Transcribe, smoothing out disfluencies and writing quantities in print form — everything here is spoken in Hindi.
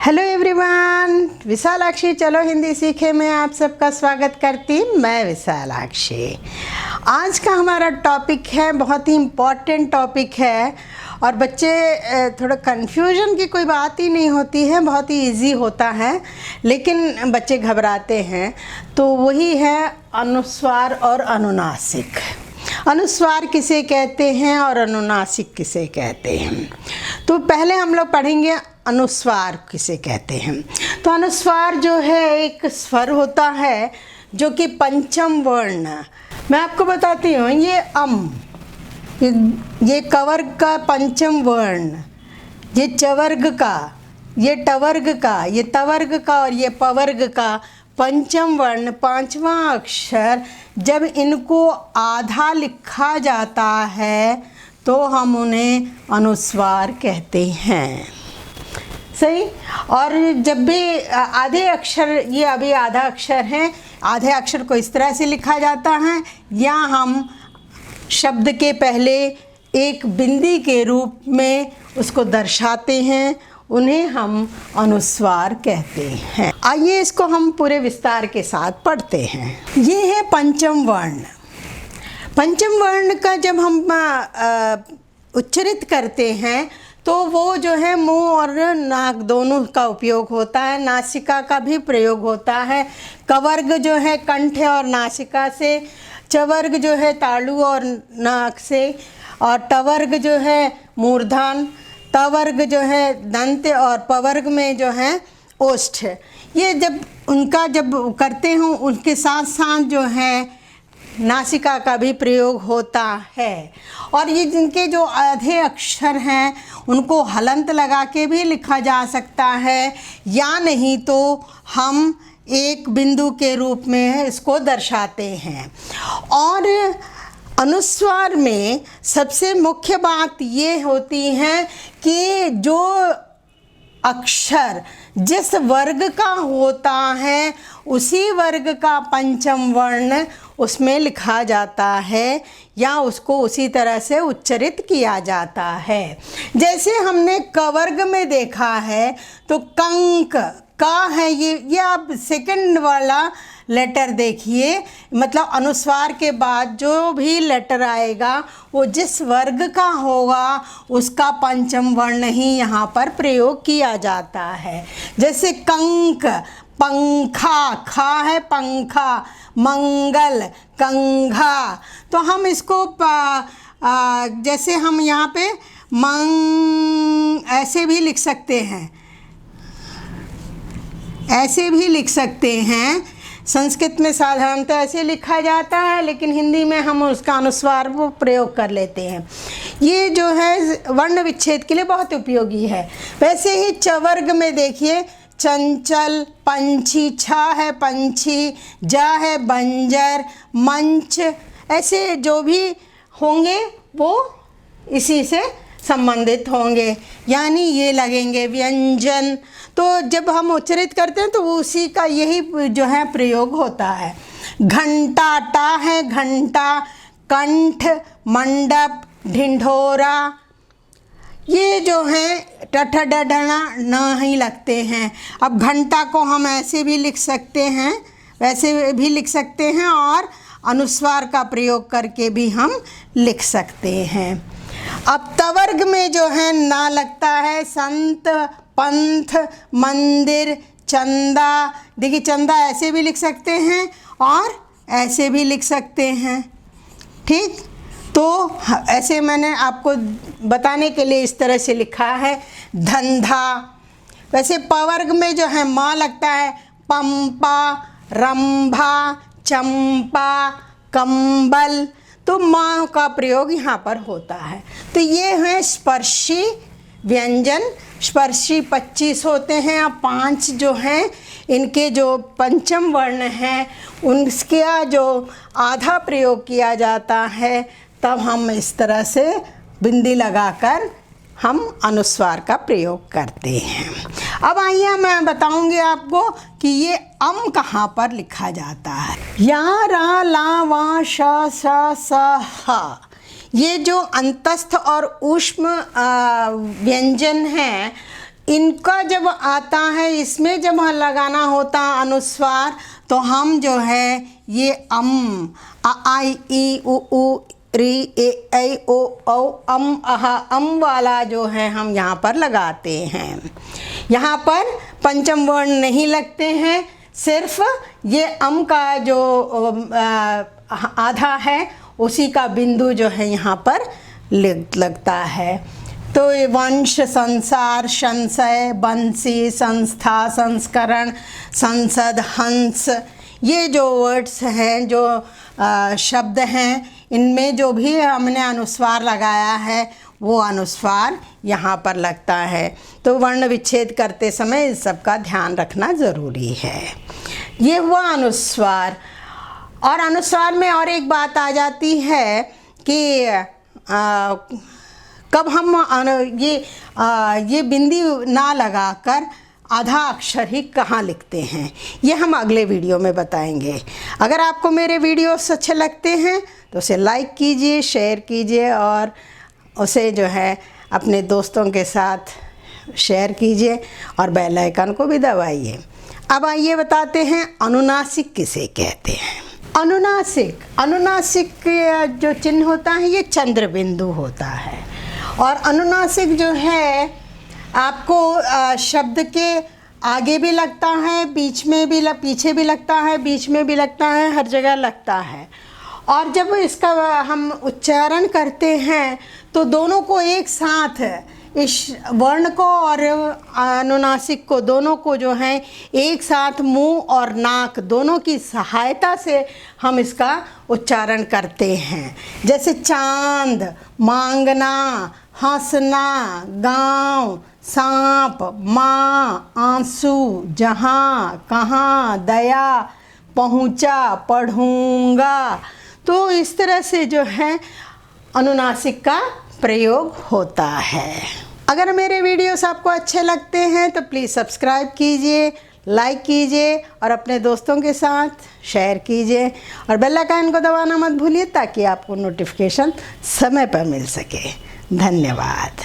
हेलो एवरीवन, विशालाक्षी चलो हिंदी सीखे में आप सबका स्वागत करती मैं विशालाक्षी। आज का हमारा टॉपिक है, बहुत ही इम्पॉर्टेंट टॉपिक है और बच्चे थोड़ा कन्फ्यूजन की कोई बात ही नहीं होती है, बहुत ही इजी होता है, लेकिन बच्चे घबराते हैं। तो वही है अनुस्वार और अनुनासिक। अनुस्वार किसे कहते हैं और अनुनासिक किसे कहते हैं। तो पहले हम लोग पढ़ेंगे अनुस्वार किसे कहते हैं। तो अनुस्वार जो है एक स्वर होता है जो कि पंचम वर्ण, मैं आपको बताती हूँ, ये ये कवर्ग का पंचम वर्ण, ये चवर्ग का, ये टवर्ग का, ये तवर्ग का और ये पवर्ग का पंचम वर्ण, पांचवा अक्षर, जब इनको आधा लिखा जाता है तो हम उन्हें अनुस्वार कहते हैं। सही। और जब भी आधे अक्षर, ये अभी आधा अक्षर हैं, आधे अक्षर को इस तरह से लिखा जाता है या हम शब्द के पहले एक बिंदी के रूप में उसको दर्शाते हैं, उन्हें हम अनुस्वार कहते हैं। आइए इसको हम पूरे विस्तार के साथ पढ़ते हैं। ये है पंचम वर्ण। पंचम वर्ण का जब हम उच्चारित करते हैं तो वो जो है मुंह और नाक दोनों का उपयोग होता है, नासिका का भी प्रयोग होता है। कवर्ग जो है कंठ और नासिका से, चवर्ग जो है तालु और नाक से, और टवर्ग जो है मूर्धन, तवर्ग जो है दंत और पवर्ग में जो है ओष्ठ। ये जब उनका जब करते हैं उनके साथ साथ जो है नासिका का भी प्रयोग होता है। और ये जिनके जो आधे अक्षर हैं उनको हलंत लगा के भी लिखा जा सकता है, या नहीं तो हम एक बिंदु के रूप में इसको दर्शाते हैं। और अनुस्वार में सबसे मुख्य बात ये होती है कि जो अक्षर जिस वर्ग का होता है उसी वर्ग का पंचम वर्ण उसमें लिखा जाता है या उसको उसी तरह से उच्चारित किया जाता है। जैसे हमने कवर्ग में देखा है तो कंक का है, ये आप सेकंड वाला लेटर देखिए, मतलब अनुस्वार के बाद जो भी लेटर आएगा वो जिस वर्ग का होगा उसका पंचम वर्ण ही यहाँ पर प्रयोग किया जाता है। जैसे कंक, पंखा, खा है पंखा, मंगल, कंघा। तो हम इसको जैसे हम यहाँ पे ऐसे भी लिख सकते हैं, ऐसे भी लिख सकते हैं। संस्कृत में साधारणतः ऐसे लिखा जाता है, लेकिन हिंदी में हम उसका अनुस्वार वो प्रयोग कर लेते हैं। ये जो है वर्ण विच्छेद के लिए बहुत उपयोगी है। वैसे ही चवर्ग में देखिए, चंचल, पंछी, छा है पंछी, जा है बंजर, मंच, ऐसे जो भी होंगे वो इसी से संबंधित होंगे, यानी ये लगेंगे व्यंजन। तो जब हम उच्चारित करते हैं तो उसी का यही जो है प्रयोग होता है। घंटा, टा है घंटा, कंठ, मंडप, ढिंढोरा, ये जो है टठ डढ़ना न ही लगते हैं। अब घंटा को हम ऐसे भी लिख सकते हैं, वैसे भी लिख सकते हैं, और अनुस्वार का प्रयोग करके भी हम लिख सकते हैं। अब तवर्ग में जो है ना लगता है, संत, पंथ, मंदिर, चंदा। देखिए चंदा ऐसे भी लिख सकते हैं और ऐसे भी लिख सकते हैं, ठीक। तो ऐसे मैंने आपको बताने के लिए इस तरह से लिखा है। धंधा। वैसे पवर्ग में जो है माँ लगता है, पंपा, रंभा, चंपा, कंबल, तो माँ का प्रयोग यहाँ पर होता है। तो ये हैं स्पर्शी व्यंजन। स्पर्शी 25 होते हैं, और 5 जो हैं इनके जो पंचम वर्ण हैं उनका जो आधा प्रयोग किया जाता है, तब हम इस तरह से बिंदी लगाकर हम अनुस्वार का प्रयोग करते हैं। अब आइए मैं बताऊंगी आपको कि ये कहाँ पर लिखा जाता है। या, रा, ला, वा, श, स, ह, ये जो अंतस्थ और ऊष्म व्यंजन हैं इनका जब आता है, इसमें जब लगाना होता अनुस्वार, तो हम जो है ये आ आई ई उ री ए ऐ ओ औ अम वाला जो है हम यहाँ पर लगाते हैं। यहाँ पर पंचम वर्ण नहीं लगते हैं, सिर्फ ये अम का जो आधा है उसी का बिंदु जो है यहाँ पर लगता है। तो ये वंश, संसार, संशय, बंसी, संस्था, संस्करण, संसद, हंस, ये जो वर्ड्स हैं, जो शब्द हैं, इनमें जो भी हमने अनुस्वार लगाया है वो अनुस्वार यहाँ पर लगता है। तो वर्ण विच्छेद करते समय इस सब का ध्यान रखना ज़रूरी है। ये हुआ अनुस्वार। और अनुस्वार में और एक बात आ जाती है कि कब हम ये बिंदी ना लगाकर आधा अक्षर ही कहाँ लिखते हैं, ये हम अगले वीडियो में बताएंगे। अगर आपको मेरे वीडियोस अच्छे लगते हैं तो उसे लाइक कीजिए, शेयर कीजिए और उसे जो है अपने दोस्तों के साथ शेयर कीजिए और बेल आइकन को भी दबाइए। अब आइए बताते हैं अनुनासिक किसे कहते हैं। अनुनासिक जो चिन्ह होता है ये चंद्र बिंदु होता है। और अनुनासिक जो है आपको शब्द के आगे भी लगता है, बीच में भी पीछे भी लगता है, बीच में भी लगता है, हर जगह लगता है। और जब इसका हम उच्चारण करते हैं तो दोनों को एक साथ, इस वर्ण को और अनुनासिक को, दोनों को जो है एक साथ मुंह और नाक दोनों की सहायता से हम इसका उच्चारण करते हैं। जैसे चांद, मांगना, हंसना, गांव, सांप, माँ, आंसू, जहाँ, कहाँ, दया, पहुँचा, पढ़ूँगा। तो इस तरह से जो है अनुनासिक का प्रयोग होता है। अगर मेरे वीडियोस आपको अच्छे लगते हैं तो प्लीज़ सब्सक्राइब कीजिए, लाइक कीजिए और अपने दोस्तों के साथ शेयर कीजिए और बेल आइकन को दबाना मत भूलिए ताकि आपको नोटिफिकेशन समय पर मिल सके। धन्यवाद।